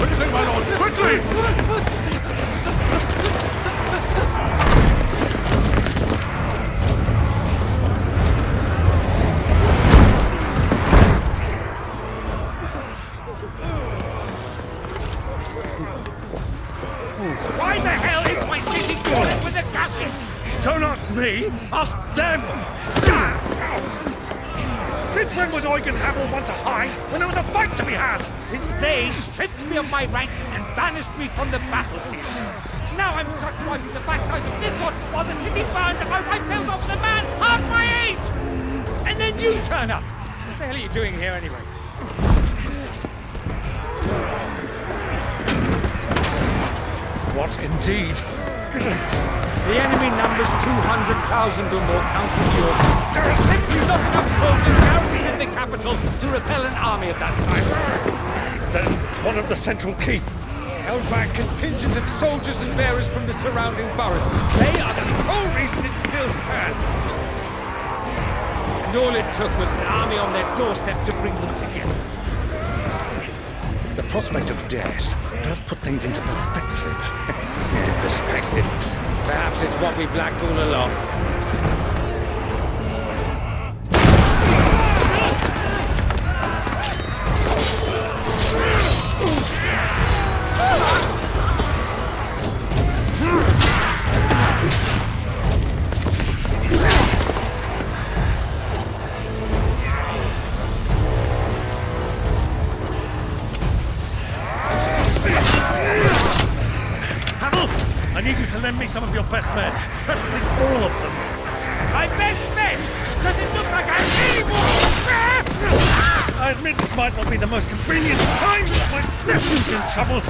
Anything, my lord! Quickly! Why the hell is my city falling with the gashes? Don't ask me! Ask them! Since when was Eugen Hamel one to hide when there was a fight to be had? Since they stripped me of my rank and banished me from the battlefield. Now I'm stuck wiping the backsides of this one while the city burns and my wife tells off the man half my age! And then you turn up! What the hell are you doing here anyway? What indeed? The enemy numbers 200,000 or more counting yours. There are simply not enough soldiers garrisoned in the capital to repel an army of that size. Then one of the central keep. Held by a contingent of soldiers and bearers from the surrounding boroughs. They are the sole reason it still stands. And all it took was an army on their doorstep to bring them together. The prospect of death does put things into perspective. Perspective. Perhaps it's what we've lacked all along. I need you to lend me some of your best men. Preferably all of them. My best men! Does it look like I'm any more? I admit this might not be the most convenient time, but my nephew's in trouble.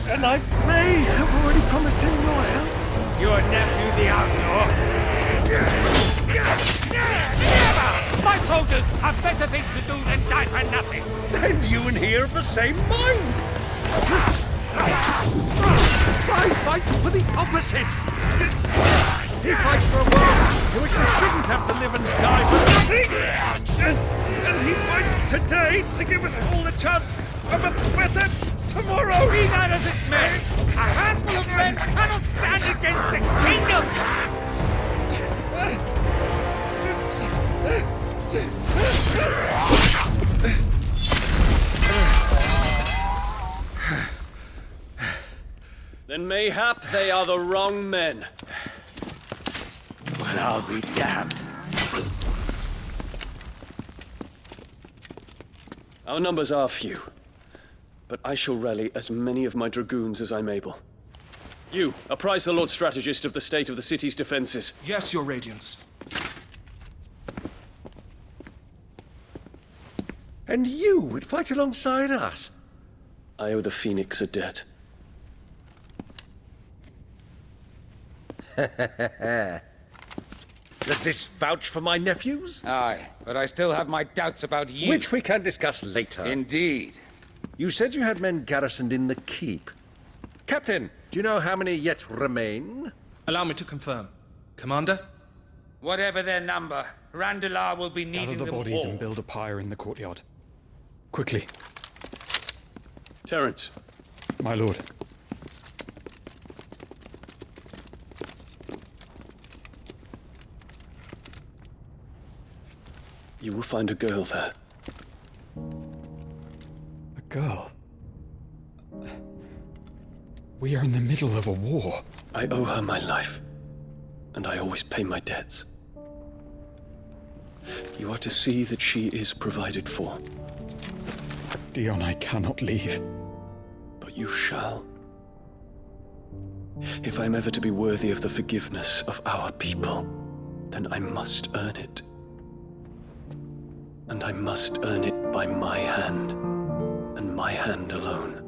And I may have already promised him your help. Your nephew, the outlaw? Never! My soldiers have better things to do than die for nothing. And you and he are of the same mind. I fights for the opposite. He fights for a world in which we shouldn't have to live and die for nothing. And he fights today to give us all the chance of a better tomorrow. Be that as it may, a handful of men cannot stand against a kingdom. Then mayhap they are the wrong men. Well, I'll be damned. Our numbers are few, but I shall rally as many of my dragoons as I'm able. You, apprise the Lord Strategist of the state of the city's defenses. Yes, Your Radiance. And you would fight alongside us? I owe the Phoenix a debt. Does this vouch for my nephews? Aye, but I still have my doubts about you. Which we can discuss later. Indeed. You said you had men garrisoned in the keep. Captain, do you know how many yet remain? Allow me to confirm. Commander? Whatever their number, Randalar will be needing Gather the them bodies all. and build a pyre in the courtyard. Quickly, Terence, my lord. you will find a girl there. A girl. We are in the middle of a war. I owe her my life, and I always pay my debts. You are to see that she is provided for, Dion, I cannot leave. but you shall. If I am ever to be worthy of the forgiveness of our people, then I must earn it. And I must earn it by my hand, and my hand alone.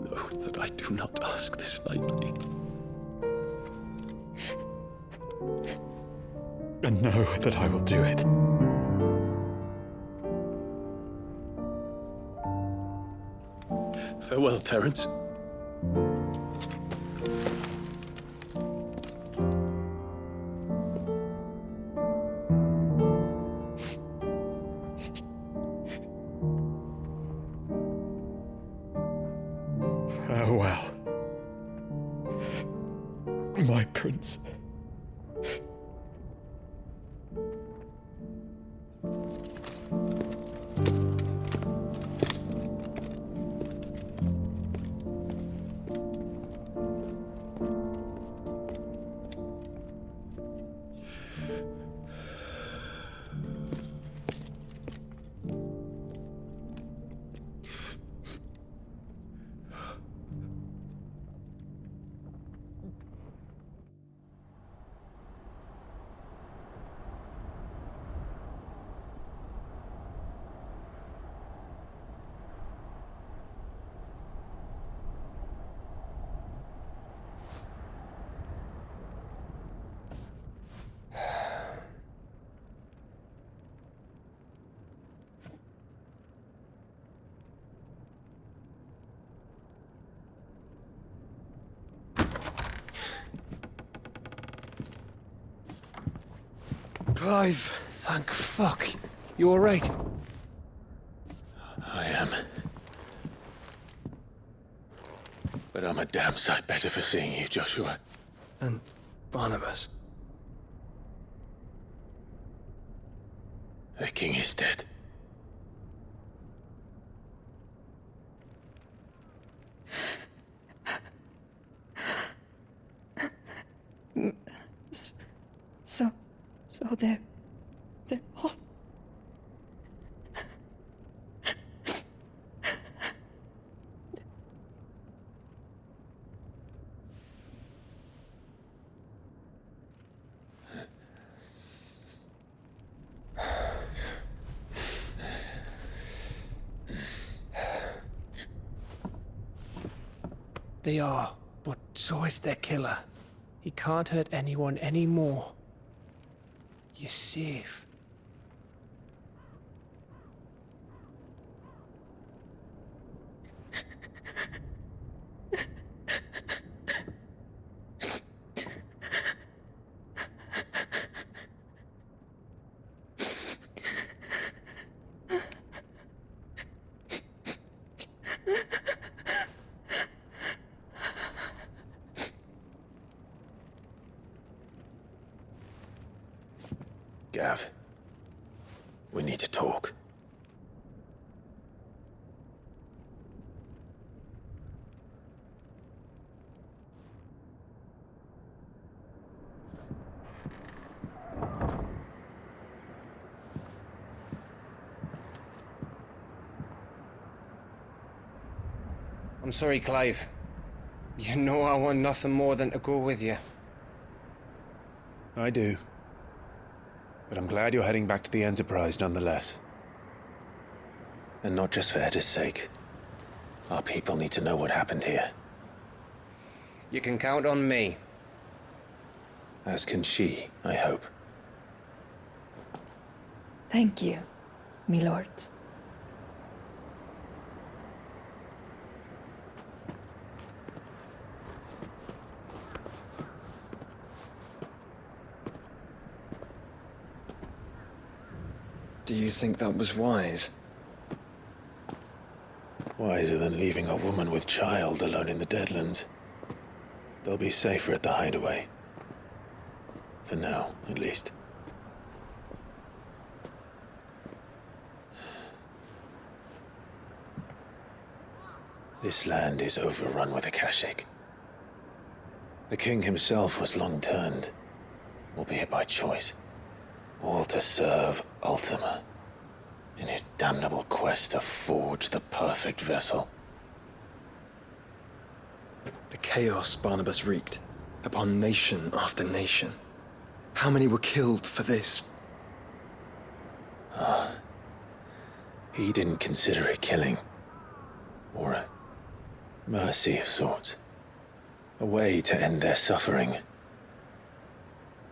Know that I do not ask this lightly. And know that I will do it. Farewell, Terence. Farewell, my prince. Clive! Thank fuck. You alright? I am. But I'm a damn sight better for seeing you, Joshua. And Barnabas. The king is dead. So they're all... They are, but so is their killer. He can't hurt anyone anymore. You're safe. Gav, we need to talk. I'm sorry, Clive. You know I want nothing more than to go with you. I do. But I'm glad you're heading back to the Enterprise nonetheless. And not just for Etta's sake. Our people need to know what happened here. You can count on me. As can she, I hope. Thank you, my lords. Do you think that was wise? Wiser than leaving a woman with child alone in the Deadlands. They'll be safer at the hideaway. For now, at least. This land is overrun with Akashic. The king himself was long turned, albeit by choice. All to serve Ultima, in his damnable quest to forge the perfect vessel. The chaos Barnabas wreaked upon nation after nation. How many were killed for this? He didn't consider it killing, or a mercy of sorts. A way to end their suffering.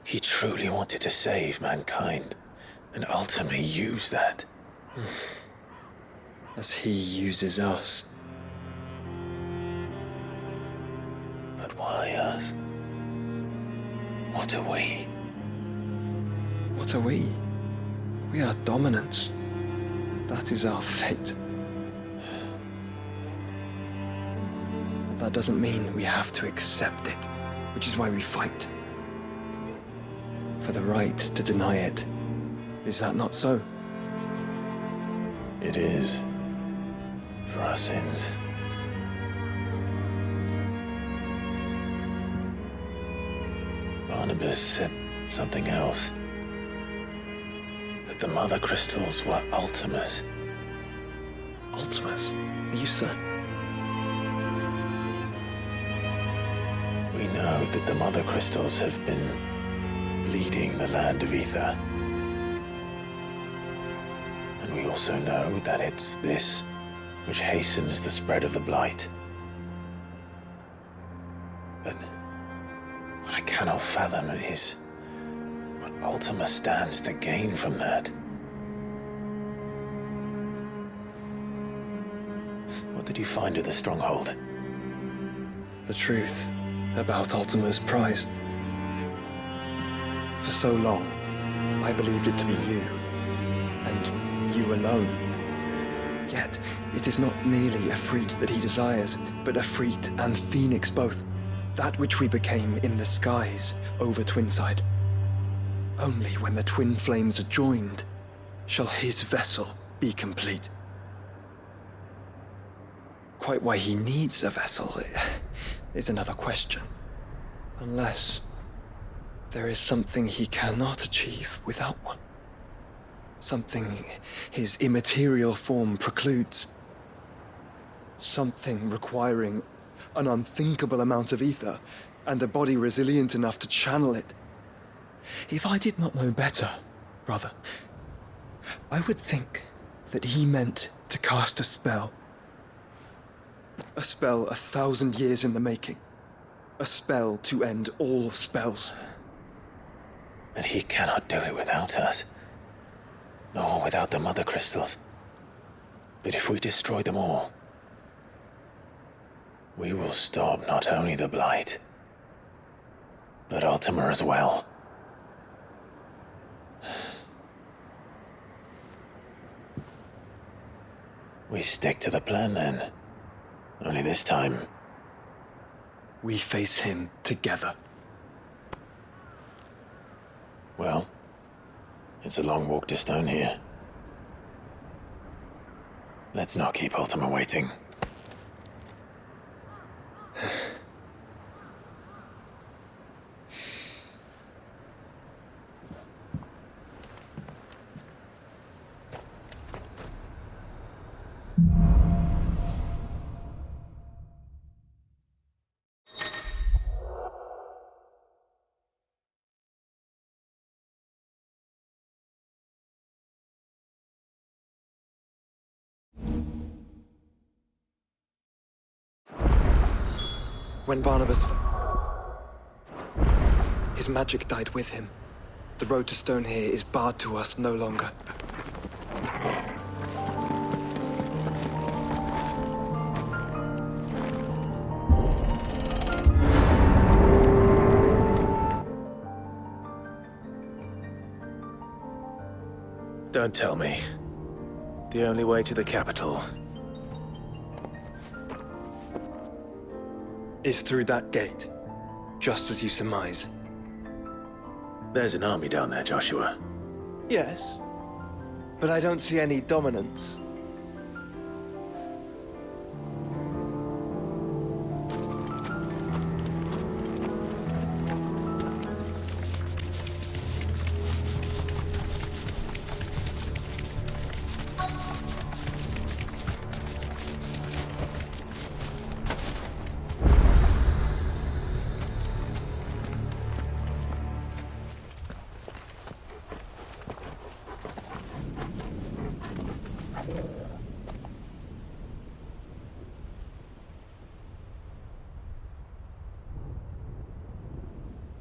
He truly wanted to save mankind, and ultimately used that. As he uses us. But why us? What are we? What are we? We are dominance. That is our fate. But that doesn't mean we have to accept it, which is why we fight. For the right to deny it. Is that not so? It is. For our sins. Barnabas said something else. That the Mother Crystals were Ultimas. Ultimas? Are you certain? We know that the Mother Crystals have been leading the land of Ether. And we also know that it's this which hastens the spread of the Blight. But what I cannot fathom is what Ultima stands to gain from that. What did you find at the stronghold? The truth about Ultima's prize. For so long, I believed it to be you, and you alone. Yet, it is not merely a Efreet that he desires, but Efreet and Phoenix both. That which we became in the skies over Twinside. Only when the twin flames are joined shall his vessel be complete. Quite why he needs a vessel is another question. Unless there is something he cannot achieve without one. Something his immaterial form precludes. Something requiring an unthinkable amount of ether and a body resilient enough to channel it. If I did not know better, brother, I would think that he meant to cast a spell. A spell 1,000 years in the making. A spell to end all spells. And he cannot do it without us. Nor without the Mother Crystals. But if we destroy them all, we will stop not only the Blight, but Ultima as well. We stick to the plan then. Only this time, we face him together. Well, it's a long walk to Stone here. Let's not keep Ultima waiting. When Barnabas his magic died with him. The road to Stone here is barred to us no longer. Don't tell me. The only way to the capital is through that gate, just as you surmise. There's an army down there, Joshua. Yes, but I don't see any dominance.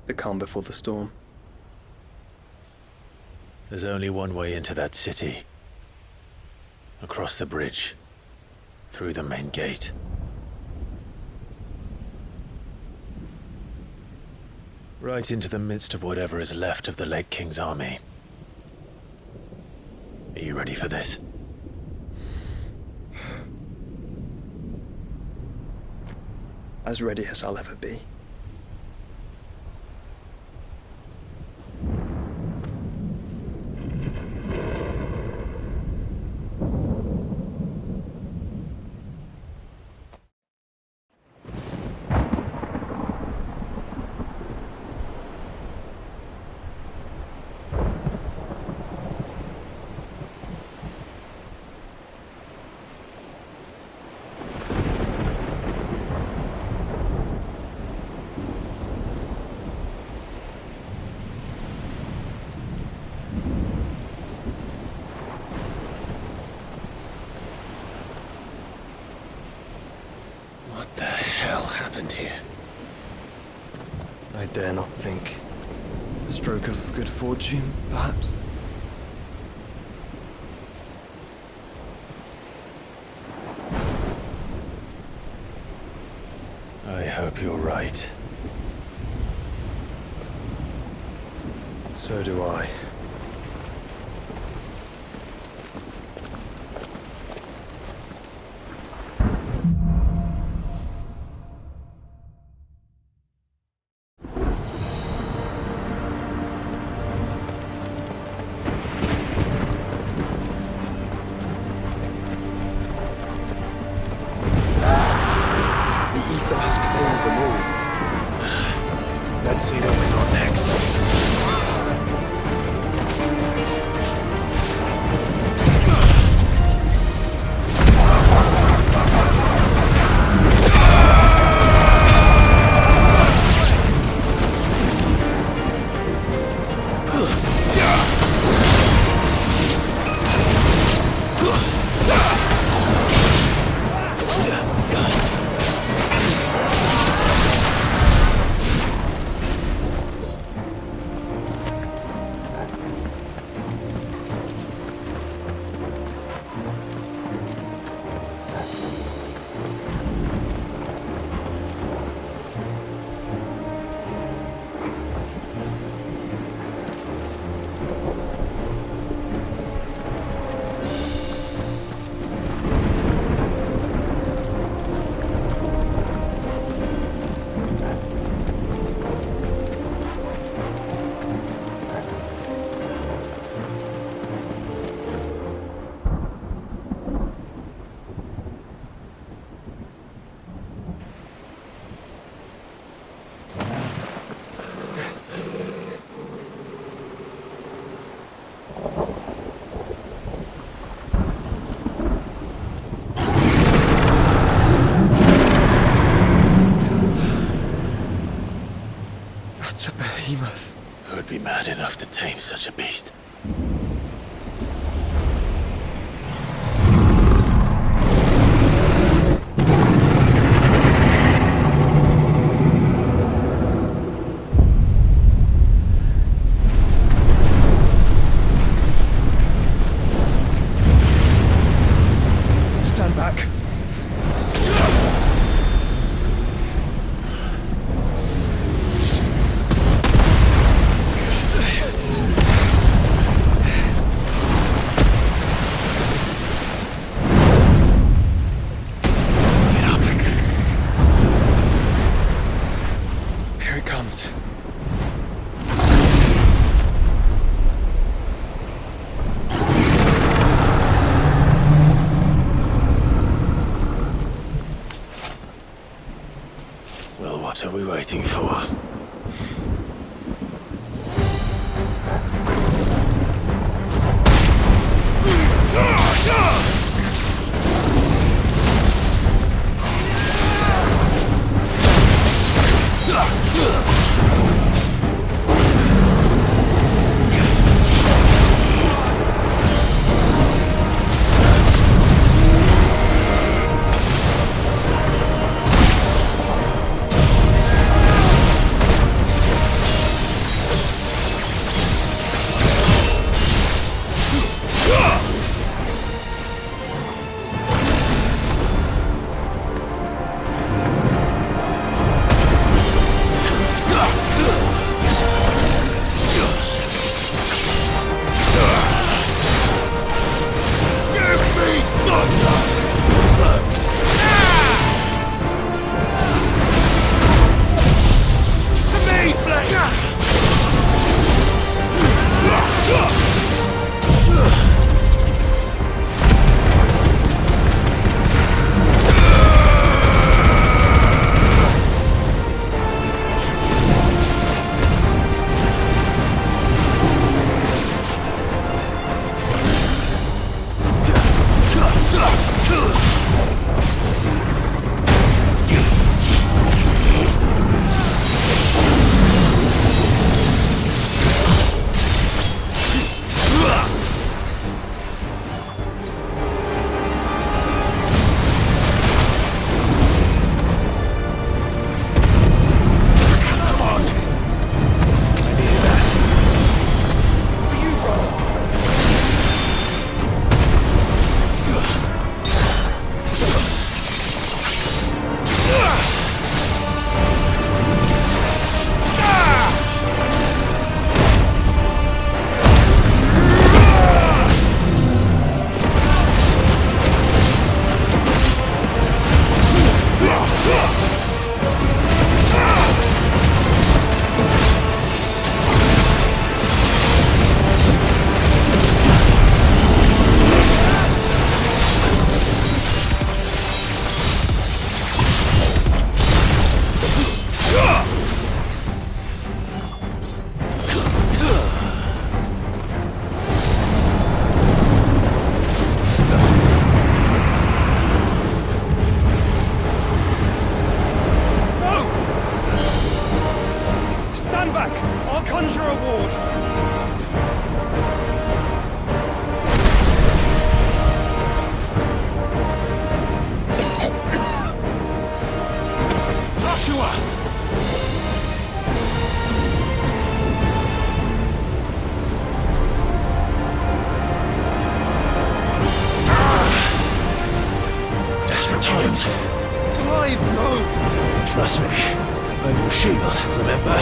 The calm before the storm. There's only one way into that city. Across the bridge. Through the main gate. Right into the midst of whatever is left of the late King's army. Are you ready for this? as ready as I'll ever be. What the hell happened here? I dare not think. A stroke of good fortune, perhaps? I hope you're right. So do I. Let's see what we got next. That's a behemoth. Who would be mad enough to tame such a beast? Stand back. Here it comes. Well, what are we waiting for? don't. Clive, no! Trust me. I'm your shield, remember?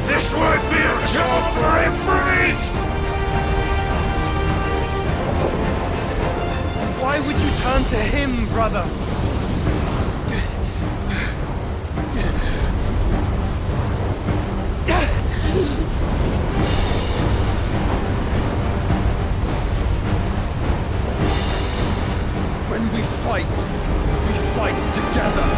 This won't be a job for a freak! Why would you turn to him, brother? When we fight together.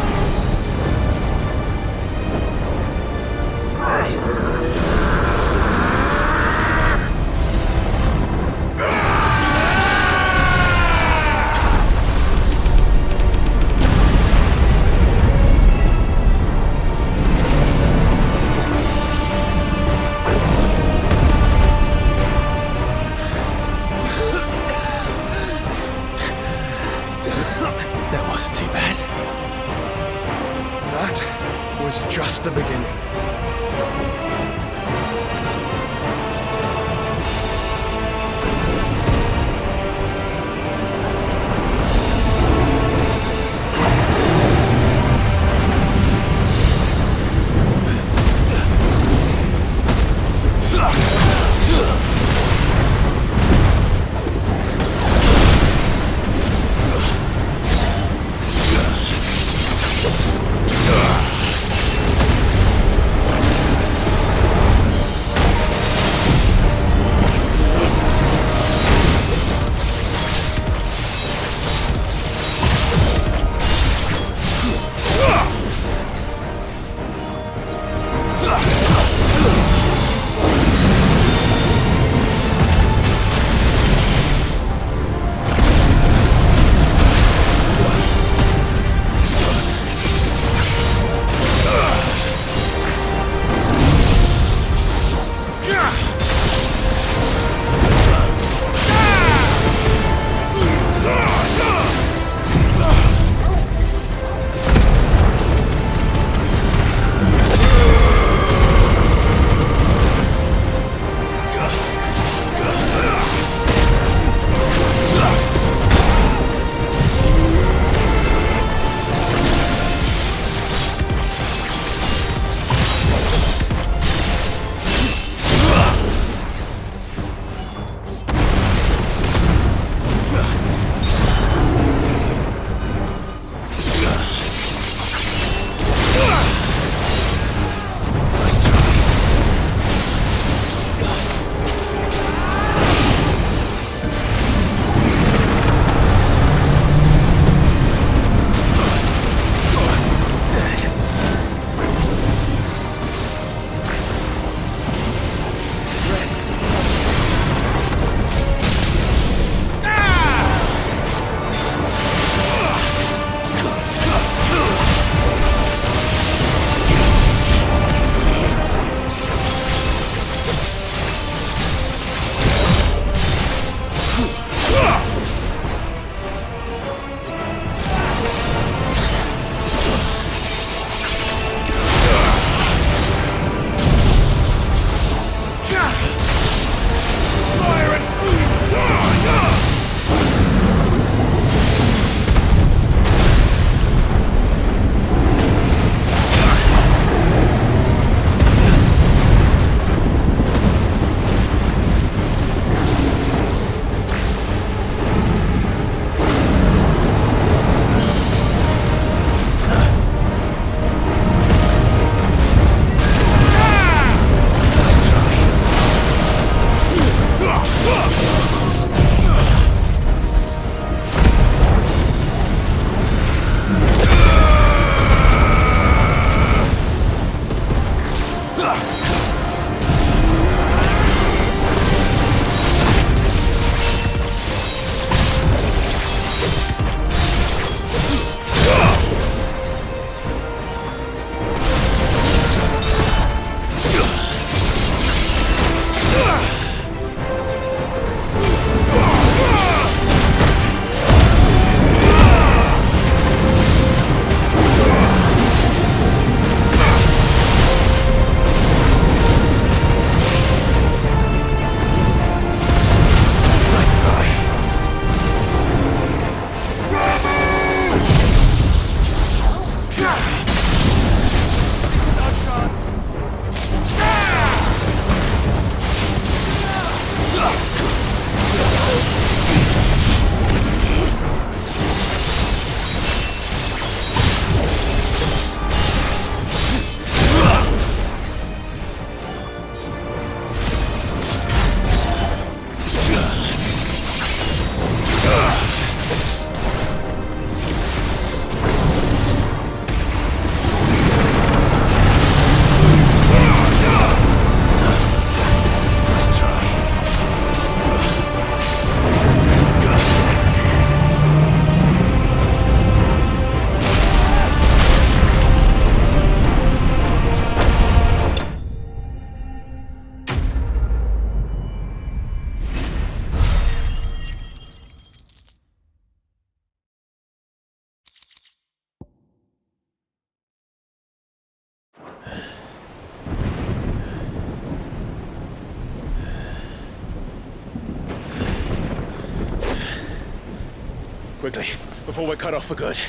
Quickly, before we're cut off for good.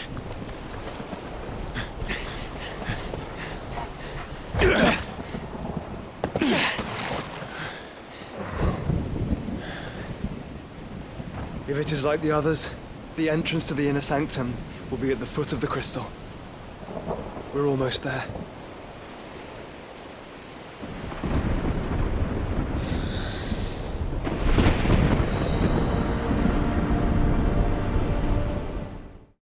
If it is like the others, the entrance to the inner sanctum will be at the foot of the crystal. We're almost there.